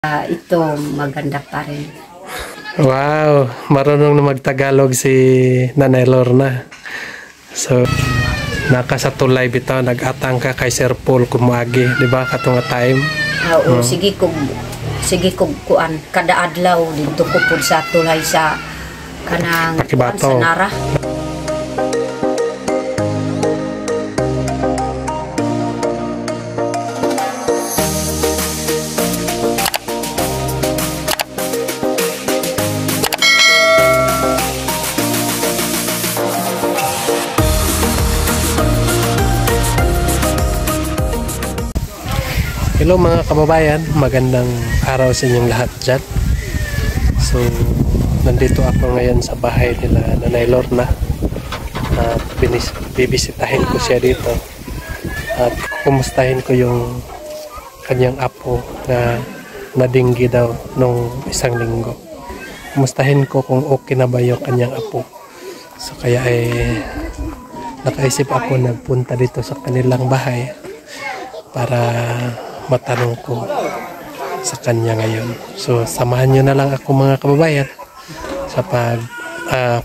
Ito, maganda pa rin. Wow, marunong na magtagalog si Nanay Lorna. So, nakasatulay bitaw, nag-atang ka kay Sir Paul kumuagi, di ba? Katong time. Oo, sige kog kuan kada adlaw dito ko pud sa tulay sa kanang kuan sa Nara. Hello mga kababayan, magandang araw sa inyong lahat dyan. So, nandito ako ngayon sa bahay nila Nanay Lorna at bibisitahin ko siya dito at kumustahin ko yung kanyang apo na nadinggi daw nung isang linggo. Kumustahin ko kung okay na ba yung kanyang apo. So kaya nakaisip ako nagpunta dito sa kanilang bahay para matanong ko sa kanya ngayon. So samahan nyo na lang ako mga kababayan sa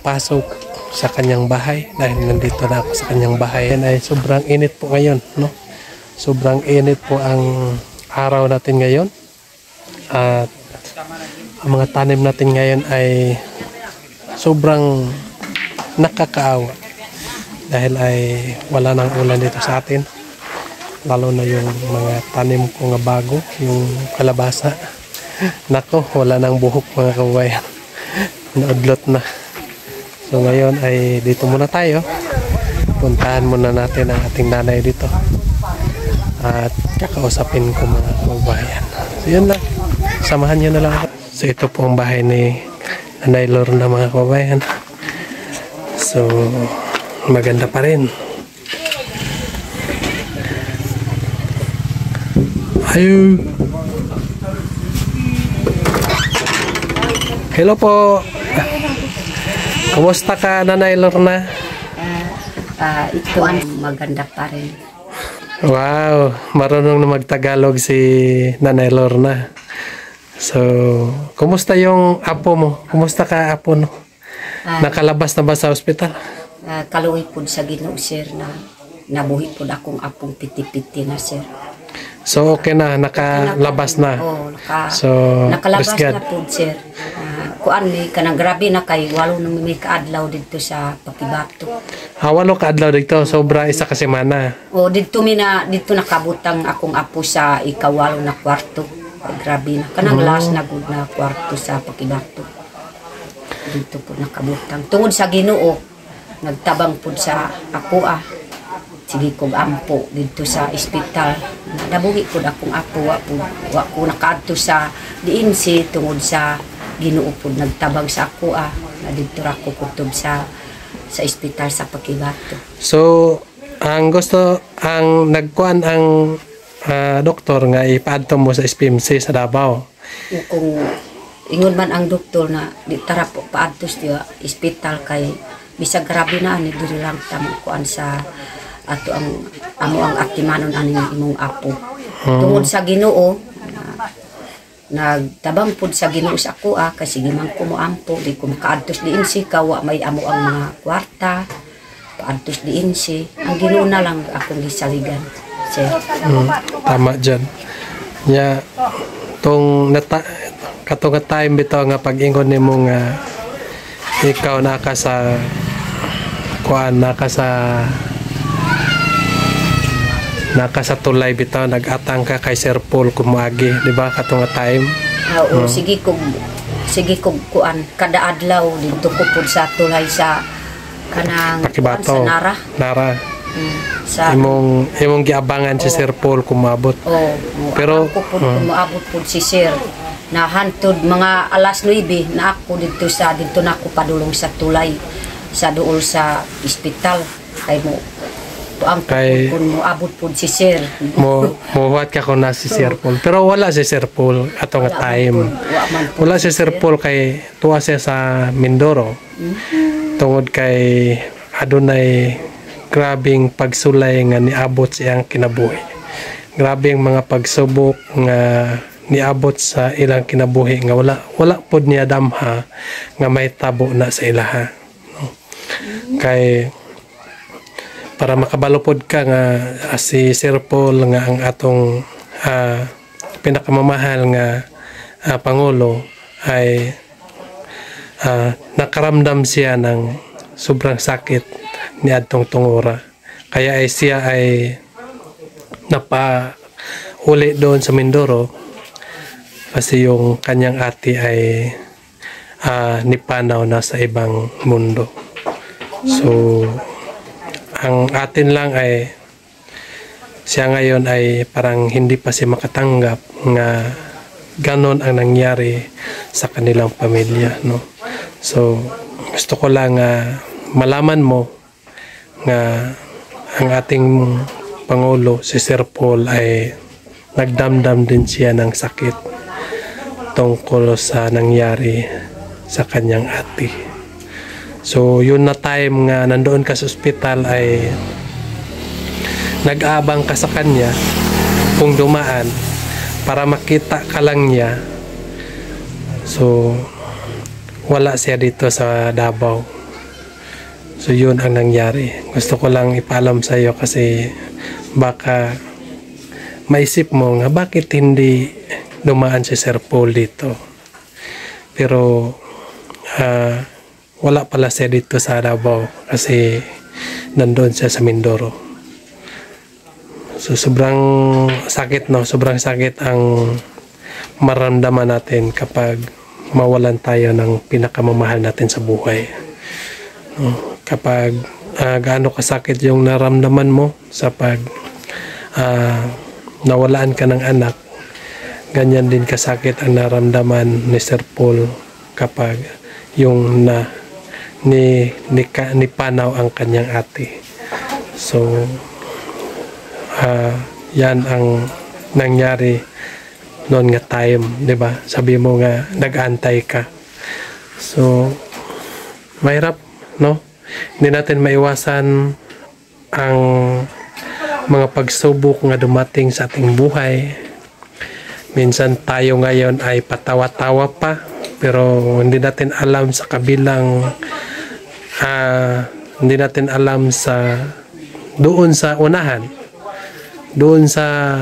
pasok sa kanyang bahay dahil nandito na ako sa kanyang bahay. Yan ay sobrang init po ngayon, no? Sobrang init po ang araw natin ngayon at ang mga tanim natin ngayon ay sobrang nakakaawa dahil ay wala nang ulan dito sa atin. Lalo na yung mga tanim ko nga bago, yung kalabasa. Nako, wala nang buhok mga kababayan. Naudlot na. So ngayon ay dito muna tayo. Puntahan muna natin ang ating nanay dito. At kakausapin ko mga kababayan. So yun lang. Samahan nyo na lang ako. So ito po ang bahay ni Nanay Lorna mga kababayan. So maganda pa rin. Ayo. Hello po. Kumusta ka, Nanay Lorna? Ito ang maganda pa rin. Wow, marunong na magtagalog si Nanay Lorna. So, kumusta yung apo mo? Kumusta ka, apo no? Nakalabas na ba sa ospital? Kaluwi po sa Ginoo, sir, na nabuhi po akong apong piti-piti na, sir. So okay na, nakalabas na. Oo, so, nakalabas na po, sir. Kuan ni kanang grabe na kay walo na may kaadlaw dito sa Pakibato. Walo kaadlaw dito, sobra isa ka semana. O dito nakabutang akong apo sa ikawalo na kwarto. Grabe na. Kanang last na good na kwarto sa Pakibato. Dito po nakabutang. Tungod sa Ginoo, nagtabang po sa ako sige kog ampo dito sa ospital. Nabuhi ko akong apo wa ko nakadto sa diin si tungod sa Ginoo po nagtabang sa ako na dito ra ko kutob sa ospital sa Pakibato. So ang nagkuan ang doktor nga ipaadto mo sa SPMC sa Davao. Kung ingon man ang doktor na di tara po paadto sa ospital kay bisag grabe na ani diri lang tamo kuan sa ato ang atimanon aning imong apo. Tungod sa Ginoo nagtabang pud sa Ginoo sa ako kasi gimang ko mo ampo di ko makaadtos diin si kawa may amo ang mga kwarta paadtos diin si ang Ginoo na lang akong gisaligan, sir. Tama dyan. Ya tong katong time bitaw nga pag-ingon nimo nga ikaw naka sa tulay bitaw, nag-atang ka kay Sir Paul kumuagi, di ba? Katong time. Oo, sige kog kuan kada adlaw dito ko pud sa tulay sa kanang Pakibato, sa Nara. Sa imong giabangan si Sir Paul kumabot. Pero ko pud kumaabot pud si Sir na hantod mga alas 9 na ako dito na ako padulong sa tulay sa duol sa ospital kay mo ang kung moabot po si Sir. Muhuat ka ko na si Sir Paul. Pero wala si Sir Paul atong time. Wala si Sir Paul kay tuwa siya sa Mindoro. Tungod kay adunay grabing pagsulay nga niabot siyang kinabuhi. Grabe ang mga pagsubok nga niabot sa ilang kinabuhi nga wala pod niya damha nga may tabo na sa ilaha, no? Kay para makabalupod ka nga si Sir Paul nga ang atong pinakamamahal nga Pangulo ay nakaramdam siya ng sobrang sakit ni adtong tungora, kaya ay siya ay napauli doon sa Mindoro kasi yung kanyang ate ay nipanaw na sa ibang mundo. So ang atin lang ay siya ngayon ay parang hindi pa siya makatanggap nga ganon ang nangyari sa kanilang pamilya, no? So gusto ko lang malaman mo nga ang ating Pangulo si Sir Paul ay nagdamdam din siya ng sakit tungkol sa nangyari sa kanyang ate. So yun na time nga nandoon ka sa ospital ay nag-aabang ka sa kanya kung dumaan para makita ka lang niya. So wala siya dito sa Davao. So yun ang nangyari. Gusto ko lang ipaalam sa iyo kasi baka maisip mo nga bakit hindi dumaan si Sir Paul dito. Pero wala pala siya dito sa Davao kasi nandoon siya sa Mindoro. So sobrang sakit, no? Sobrang sakit ang maramdaman natin kapag mawalan tayo ng pinakamamahal natin sa buhay, no? Kapag gaano kasakit yung naramdaman mo sa pag nawalaan ka ng anak, ganyan din kasakit ang naramdaman ni Sir Paul kapag yung nipanaw ang kanyang ate. So yan ang nangyari noon nga time, 'di ba? Sabi mo nga nag-antay ka. So mahirap, no? Hindi natin maiwasan ang mga pagsubok nga dumating sa ating buhay. Minsan tayo ngayon ay patawa-tawa pa, pero hindi natin alam sa kabilang hindi natin alam sa doon sa unahan, doon sa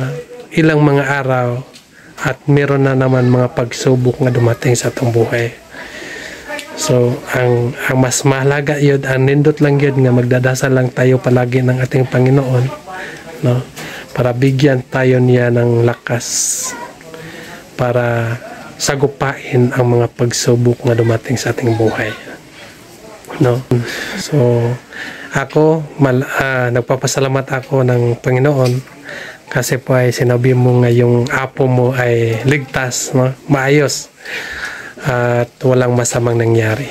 ilang mga araw at meron na naman mga pagsubok nga dumating sa atong buhay. So ang mas mahalaga yun, ang nindot lang yun nga magdadasal lang tayo palagi ng ating Panginoon, no? Para bigyan tayo niya ng lakas para sagupain ang mga pagsubok nga dumating sa ating buhay, no? So ako nagpapasalamat ako ng Panginoon kasi po ay sinabi mo nga yung apo mo ay ligtas, no? Maayos at walang masamang nangyari.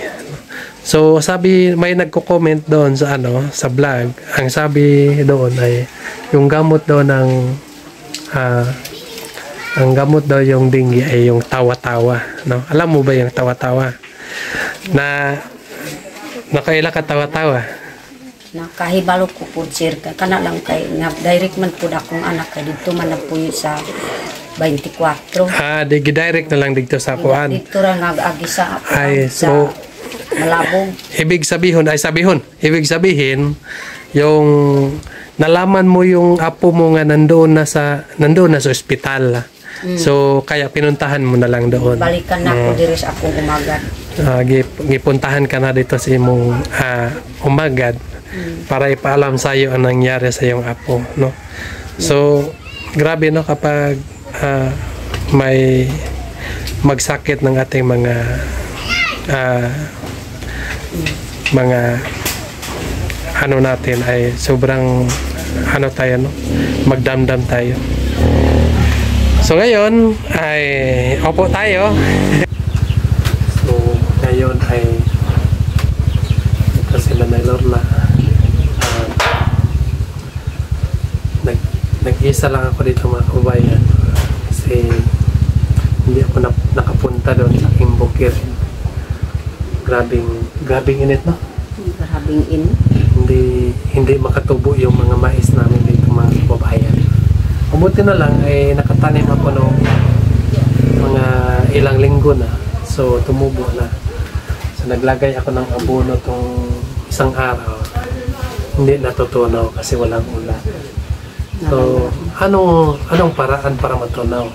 So sabi, may nagko-comment doon sa sa vlog, ang sabi doon ay yung gamot daw ng ang gamot daw yung dengue ay yung tawa-tawa, no? Alam mo ba yung tawa-tawa? Na nakaila ka tawa-tawa? Nakahibalo ko po sir, kana lang kay nga direct man po akong anak kay dito man na po sa 24. Direct na lang dito sa kuan. Dito ra nag-agi sa ay so Malabong. Ibig sabihin yung nalaman mo yung apo mo nga nandoon na sa ospital. So kaya pinuntahan mo na lang doon. Balikan na ako diri sa akong umagad. Gipuntahan ka na dito sa imong umagad para ipaalam sa iyo ang nangyari sa iyong apo, no? So grabe, no, kapag may magsakit ng ating mga ano natin ay sobrang tayo, no? Magdamdam tayo. So ngayon ay opo tayo. So ngayon ay ito sila na Lorna. Nag-isa lang ako dito mga kabayan kasi hindi ako nakapunta doon sa aking bukid. Grabing init, no? Grabing init. Hindi makatubo yung mga mais namin dito mga kababayan. Mabuti na lang ay nakatanim ako mga ilang linggo na. So tumubo na. So naglagay ako ng abono tong isang araw. Hindi natutunaw kasi walang ulan. So anong paraan para matunaw?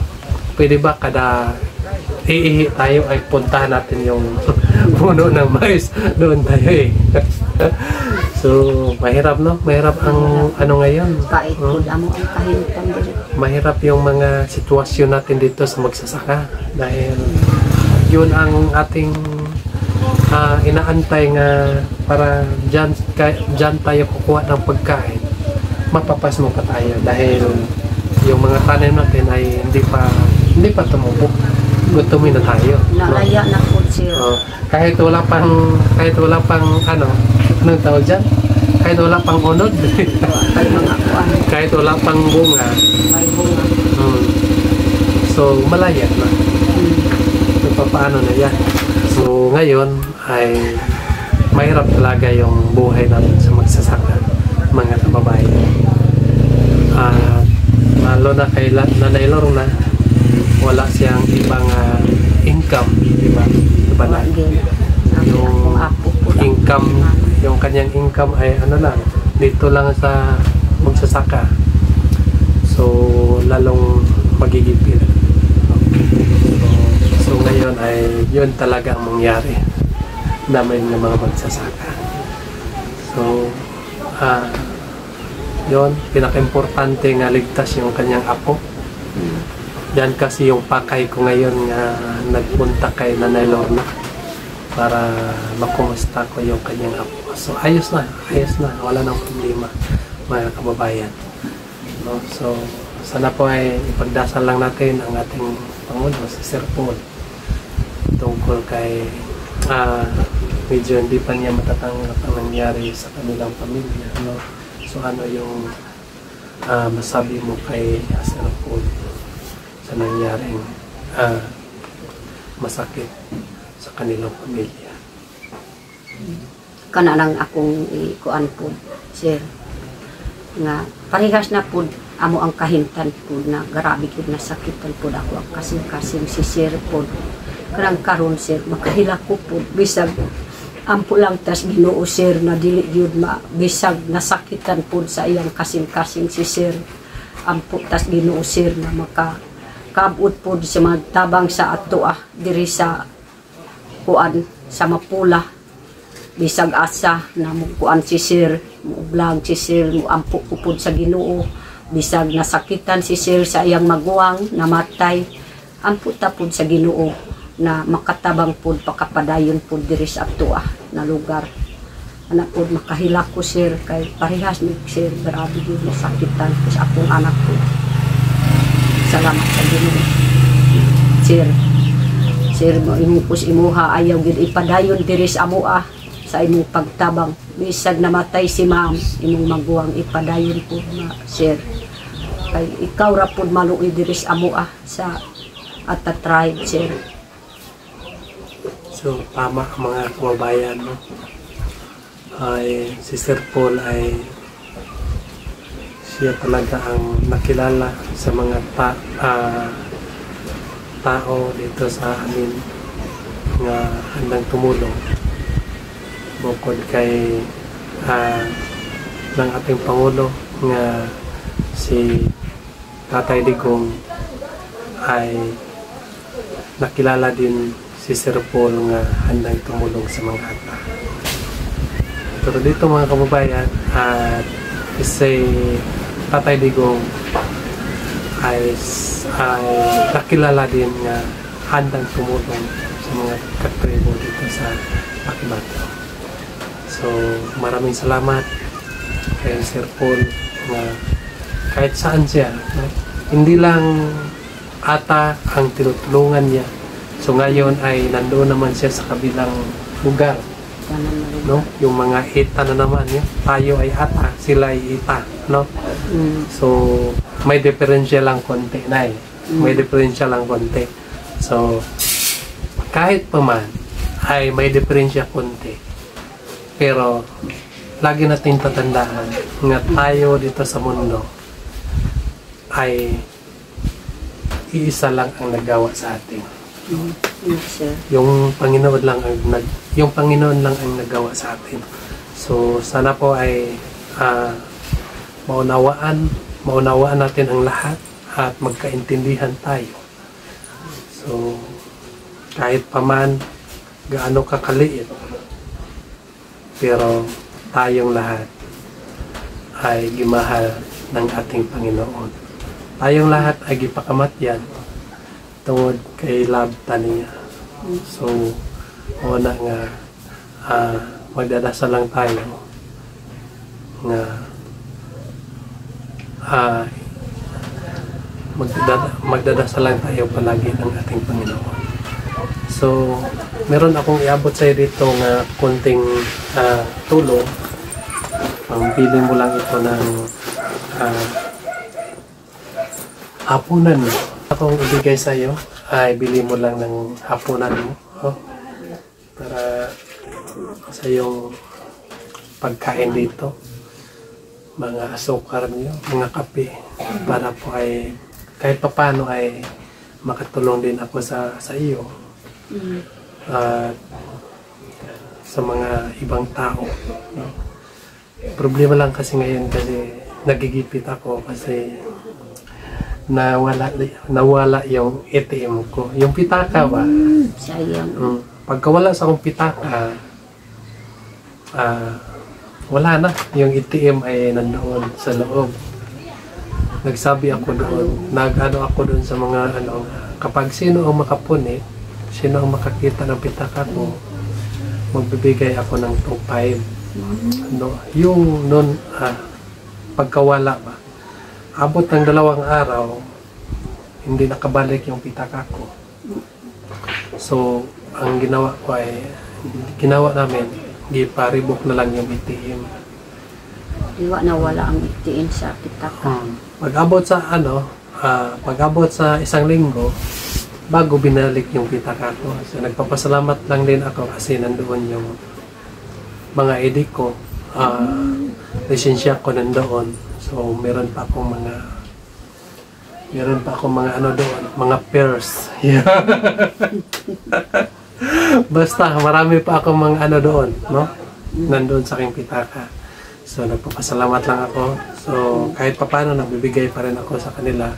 Pwede ba kada iihi tayo ay puntahan natin yung puno ng mais? Doon tayo eh. So mahirap, no? Mahirap ang ano ngayon. Kahit po amo ang kahintan diri. Mahirap yung mga sitwasyon natin dito sa magsasaka dahil yun ang ating inaantay nga para dyan tayo kukuha ng pagkain. Mapapas mo pa tayo dahil yung mga tanim natin ay hindi pa tumubo. Gutumin na tayo. Nalaya na po sir. Kahit wala pang anong tawag dyan? Kahit wala pang unod. Kay mga kuan. Kahit wala pang bunga. Ay bunga. So malaya na. So paano na yan? So ngayon ay mahirap talaga yung buhay natin sa magsasaka, mga kababayan. Lalo na kay Nanay Lorna, wala siyang ibang income, diba? Diba na? Yung income, yung kanyang income ay ano lang, dito lang sa magsasaka. So lalong magigipit. So ngayon ay yun talaga ang mangyari namin ng mga magsasaka. So yun, pinaka-importante nga ligtas yung kanyang apo. Yan kasi yung pakay ko ngayon nga nagpunta kay Nanay Lorna para makumusta ko yung kanyang apo. So ayos na, wala nang problema, mga kababayan. No? So sana po ay ipagdasal lang natin ang ating Pangulo, si Sir Paul, tungkol kay medyo hindi pa niya matatanggap ang nangyari sa kanilang pamilya. No? So ano yung masabi mo kay Sir Paul sa nangyaring masakit sa kanilang pamilya? Kana lang akong ikuan po sir nga parehas na po amo ang kahintan po na grabe gud na sakitan po ako ang kasing si Sir po kanang karon sir makahila ko po bisag ampo lang tas Ginoo sir na dili gyud bisag nasakitan po sa iyang kasing-kasing si Sir ampo tas Ginoo sir na makakabot po sa magtabang sa ato diri sa kuan sa Mapula bisag asa na mukuan si Sir muublang si Sir muampo ko po sa Ginoo bisag nasakitan si Sir sa iyang maguwang namatay ampo ta po sa Ginoo na makatabang po pakapadayon po diri sa ato na lugar. Anak po makahila ko sir kay parehas ni Sir grabe gyud masakitan ko sa akong anak ko. Salamat sa Ginoo. Sir mo imupos imuha ayaw gyud ipadayon diri sa amoa sa imong pagtabang bisag namatay si ma'am imong maguwang ipadayon po na Sir. Kay ikaw ra pud maluoy diri sa amoa sa Ata tribe Sir. So, tama mga kababayan, no? Ay, si Sir Paul ay siya talaga ang nakilala sa mga tao dito sa amin nga handang tumulong bukod kay ng ating Pangulo nga si Tatay Digong ay nakilala din si Sir Paul nga handang tumulong sa mga ata. Pero dito mga kababayan, at si Tatay Digong ay nakilala din nga handang tumulong sa mga katribo dito sa Akibato. So maraming salamat kay Sir Paul nga kahit saan siya, no? Hindi lang ata ang tinutulungan niya. So ngayon ay nandoon naman siya sa kabilang lugar, no? Yung mga ita na naman, tayo ay ata, sila ay ita, no? So may diferensya lang konti, nay. May diferensya lang konti. So kahit pa man ay may diferensya konti, pero lagi natin tatandaan nga tayo dito sa mundo ay iisa lang ang naggawa sa atin. Yes, sir. Yung Panginoon lang ang naggawa sa atin. So sana po ay maunawaan natin ang lahat at magkaintindihan tayo. So kahit paman gaano kakaliit, pero tayong lahat ay gimahal ng ating Panginoon. Tayong lahat ay gipakamatyan tungod kay love niya. So, una nga, magdadasal lang tayo nga magdadasal lang tayo palagi ng ating Panginoon. So, meron akong iabot sa'yo dito nga konting tulong. Pambili mo lang ito ng hapunan mo. Akong ibigay sa'yo ay bili mo lang ng hapunan mo. Para sa iyong pagkain dito. Mga asukar niyo, mga kape. Para po ay kahit papano ay makatulong din ako sa iyo. At sa mga ibang tao. No? Problema lang kasi ngayon kasi nagigipit ako kasi nawala yung ATM ko. Yung pitaka ba? Sayang. Pagka wala sa akong pitaka, wala na. Yung ATM ay nandoon sa loob. Nagsabi ako doon, nag-ano ako doon sa mga kapag sino ang makapunit, sino ang makakita ng pitaka ko, magbibigay ako ng 2.5. Yung noon, pagkawala ba, abot ng 2 araw, hindi nakabalik yung pitaka ko. So, ang ginawa namin, iparibok na lang yung ATM. Iwa na wala ang itiin sa pitaka. Pag-abot sa 1 linggo, bago binalik yung pitaka ko. So, nagpapasalamat lang din ako kasi nandoon yung mga edit ko. Lisensya ko nandoon. So, meron pa akong mga doon, mga pairs. Basta, marami pa akong mga doon, no? Nandoon sa aking pitaka. So, nagpapasalamat lang ako. So, kahit paano, nagbibigay pa rin ako sa kanila.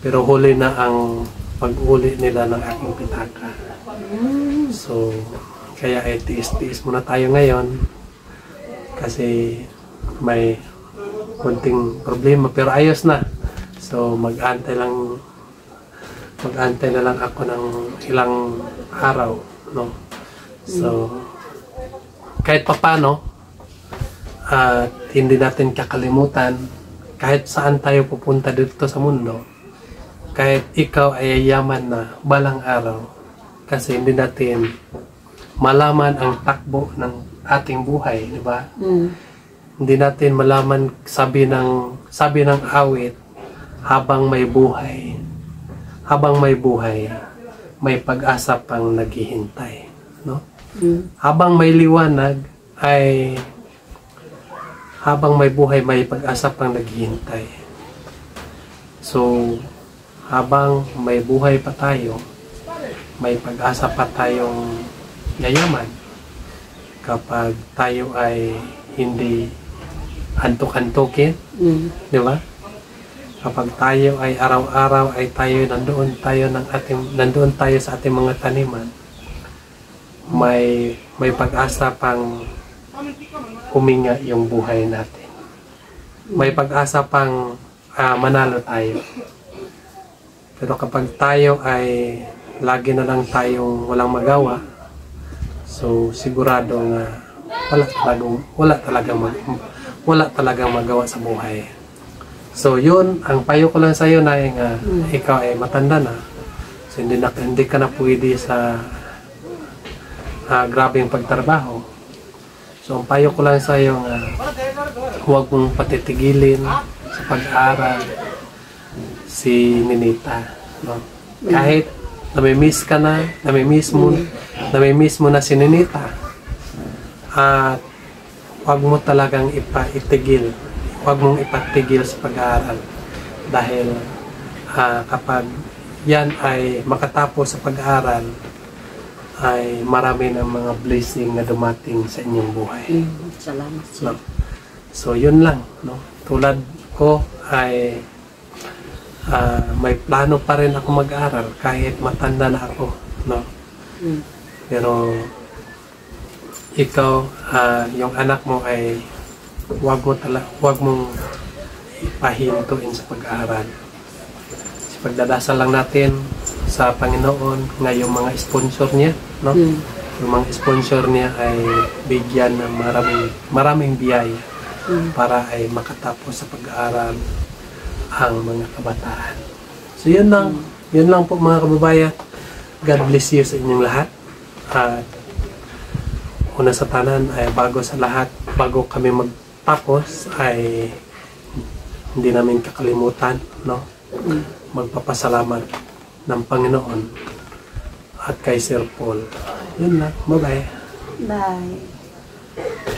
Pero huli na ang pag-uli nila ng aking pitaka. So, kaya ay tiis-tiis muna tayo ngayon. Kasi may konting problema, pero ayos na. So, mag-antay na lang ako ng ilang araw, no? So, kahit papano, at hindi natin kakalimutan, kahit saan tayo pupunta dito sa mundo, kahit ikaw ay yaman na balang araw, kasi hindi natin malaman ang takbo ng ating buhay, di ba? Hindi natin malaman, sabi ng awit, habang may buhay, may pag-asa pang naghihintay, no? Habang may liwanag habang may buhay, may pag-asa pang naghihintay. So, habang may buhay pa tayo, may pag-asa pa tayong yayaman kapag tayo ay hindi antok-antokin, di ba? Kapag tayo ay araw-araw ay nandoon tayo sa ating mga taniman, may pag-asa pang huminga yung buhay natin. May pag-asa pang manalo tayo. Pero kapag tayo ay lagi na lang tayong walang magawa, so sigurado nga wala talagang magawa sa buhay. So yun, ang payo ko lang sa iyo na ikaw ay matanda na. So hindi ka na pwede sa grabeng pagtrabaho. So ang payo ko lang sa iyo nga huwag mong patitigilin sa pag-aaral si Ninita, no? Kahit namimiss ka na, namimiss mo na si Ninita, at huwag mo talagang ipatigil sa pag-aaral dahil kapag yan ay makatapos sa pag-aaral, ay marami ng mga blessing na dumating sa inyong buhay. Salamat sir. No? So yun lang, no? Tulad ko ay may plano pa rin ako mag-aral kahit matanda na ako, no? Pero ikaw, yung anak mo ay wag mong ipahintuin sa pag-aaral. So, pagdadasal lang natin sa Panginoon ngayong mga sponsor niya, no? Yung mga sponsor niya ay bigyan ng maraming biyaya para ay makatapos sa pag-aaral ang mga kabataan. So yun lang po mga kababayan. God bless you sa inyong lahat. At una sa tanan ay bago sa lahat, bago kami magtapos ay hindi namin kakalimutan, no? Magpapasalamat ng Panginoon at kay Sir Paul. Yun lang. Bye-bye. Bye.